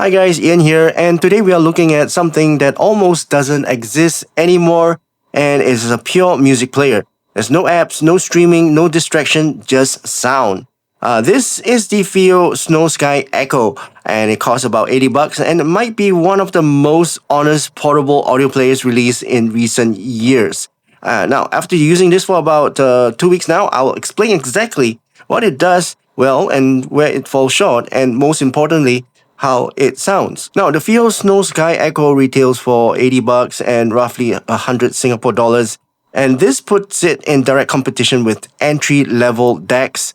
Hi guys, Ian here, and today we are looking at something that almost doesn't exist anymore, and is a pure music player. There's no apps, no streaming, no distraction, just sound. This is the FiiO Snow Sky Echo, and it costs about $80, and it might be one of the most honest portable audio players released in recent years. Now, after using this for about 2 weeks now, I'll explain exactly what it does well and where it falls short, and most importantly, how it sounds. Now, the FiiO Snow Sky Echo retails for $80 and roughly 100 Singapore dollars, and this puts it in direct competition with entry-level DACs,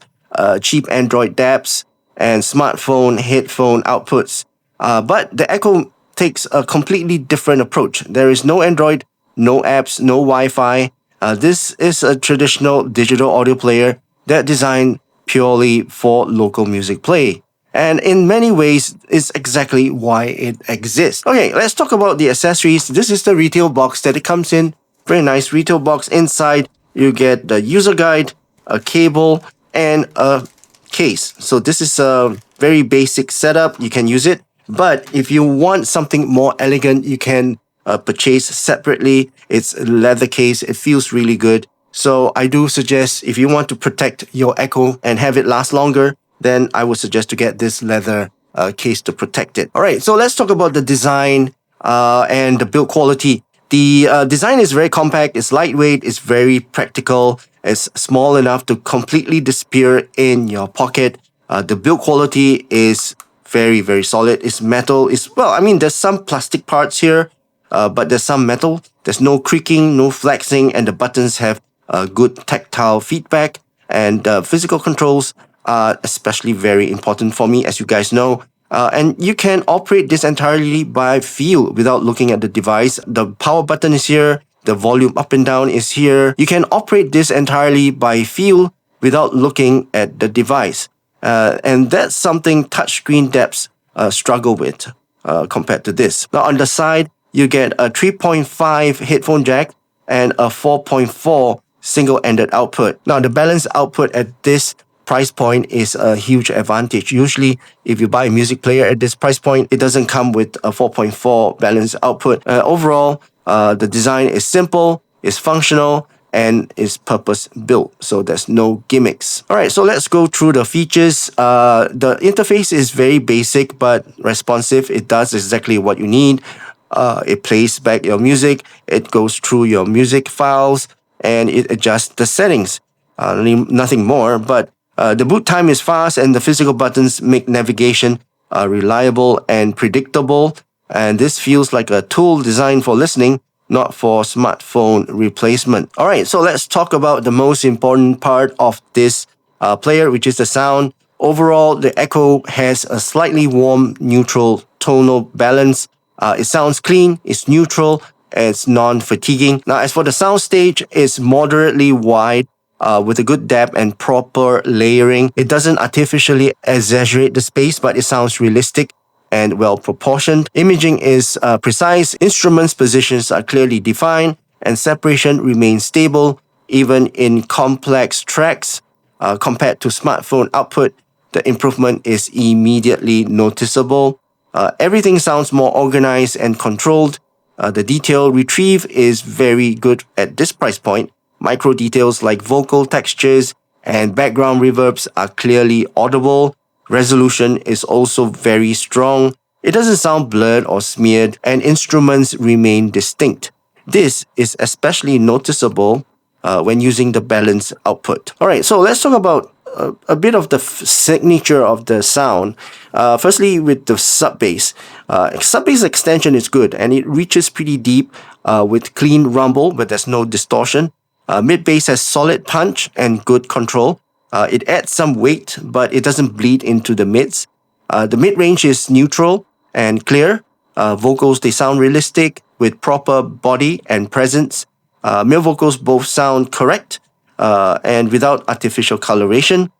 cheap Android DAPs, and smartphone headphone outputs. But the Echo takes a completely different approach. There is no Android, no apps, no Wi-Fi. This is a traditional digital audio player that designed purely for local music play. And in many ways, it's exactly why it exists. Okay, let's talk about the accessories. This is the retail box that it comes in. Very nice retail box. Inside, you get the user guide, a cable, and a case. So this is a very basic setup. You can use it. But if you want something more elegant, you can purchase separately. It's a leather case. It feels really good. So I do suggest if you want to protect your Echo and have it last longer, then I would suggest to get this leather case to protect it. Alright, so let's talk about the design and the build quality. The design is very compact, it's lightweight, it's very practical, it's small enough to completely disappear in your pocket. The build quality is very, very solid. It's metal. There's some plastic parts here, but there's some metal. There's no creaking, no flexing, and the buttons have good tactile feedback, and physical controls are especially very important for me, as you guys know. And you can operate this entirely by feel without looking at the device. The power button is here. The volume up and down is here. You can operate this entirely by feel without looking at the device. And that's something touchscreen depths struggle with compared to this. Now on the side, you get a 3.5 headphone jack and a 4.4 single-ended output. Now the balanced output at this price point is a huge advantage. Usually, if you buy a music player at this price point, it doesn't come with a 4.4 balanced output. Overall, the design is simple, is functional, and is purpose-built, so there's no gimmicks. Alright, so let's go through the features. The interface is very basic but responsive. It does exactly what you need. It plays back your music, it goes through your music files, and it adjusts the settings. Nothing more, but the boot time is fast, and the physical buttons make navigation reliable and predictable. And this feels like a tool designed for listening, not for smartphone replacement. Alright, so let's talk about the most important part of this player, which is the sound. Overall, the Echo has a slightly warm, neutral tonal balance. It sounds clean, it's neutral, and it's non-fatiguing. Now, as for the soundstage, it's moderately wide, with a good depth and proper layering. It doesn't artificially exaggerate the space, but it sounds realistic and well proportioned. Imaging is precise, instruments' positions are clearly defined, and separation remains stable even in complex tracks. Compared to smartphone output, the improvement is immediately noticeable. Everything sounds more organized and controlled. The detail retrieve is very good at this price point. Micro details like vocal textures and background reverbs are clearly audible. Resolution is also very strong. It doesn't sound blurred or smeared, and instruments remain distinct. This is especially noticeable when using the balanced output. Alright, so let's talk about a bit of the signature of the sound. Firstly, with the sub bass. Sub bass extension is good, and it reaches pretty deep with clean rumble, but there's no distortion. Mid bass has solid punch and good control. It adds some weight, but it doesn't bleed into the mids. The mid range is neutral and clear. Vocals, they sound realistic with proper body and presence. Male vocals both sound correct and without artificial coloration.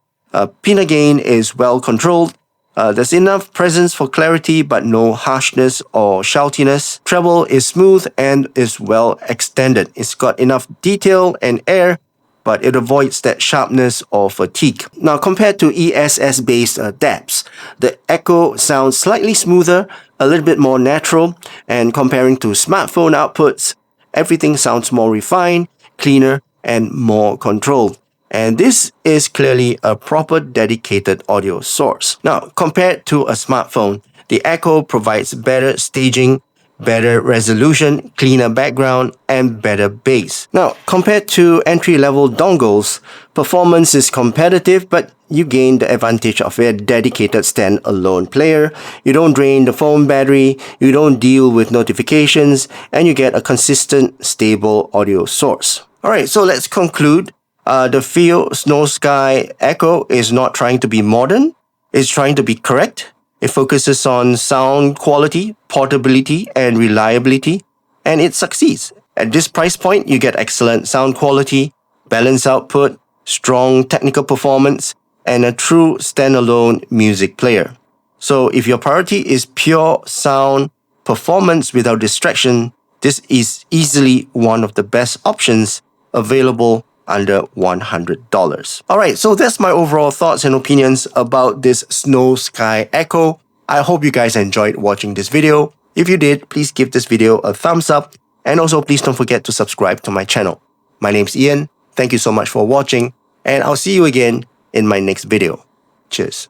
Pinna gain is well controlled. There's enough presence for clarity, but no harshness or shoutiness. Treble is smooth and is well extended. It's got enough detail and air, but it avoids that sharpness or fatigue. Now, compared to ESS-based DACs, the Echo sounds slightly smoother, a little bit more natural, and comparing to smartphone outputs, everything sounds more refined, cleaner, and more controlled. And this is clearly a proper dedicated audio source. Now, compared to a smartphone, the Echo provides better staging, better resolution, cleaner background, and better bass. Now, compared to entry-level dongles, performance is competitive, but you gain the advantage of a dedicated standalone player. You don't drain the phone battery, you don't deal with notifications, and you get a consistent, stable audio source. Alright, so let's conclude. The FiiO Snow Sky Echo is not trying to be modern, it's trying to be correct. It focuses on sound quality, portability, and reliability, and it succeeds. At this price point, you get excellent sound quality, balanced output, strong technical performance, and a true standalone music player. So if your priority is pure sound performance without distraction, this is easily one of the best options available under $100. Alright, so that's my overall thoughts and opinions about this Snow Sky Echo. I hope you guys enjoyed watching this video. If you did, please give this video a thumbs up, and also please don't forget to subscribe to my channel. My name's Ian, thank you so much for watching, and I'll see you again in my next video. Cheers.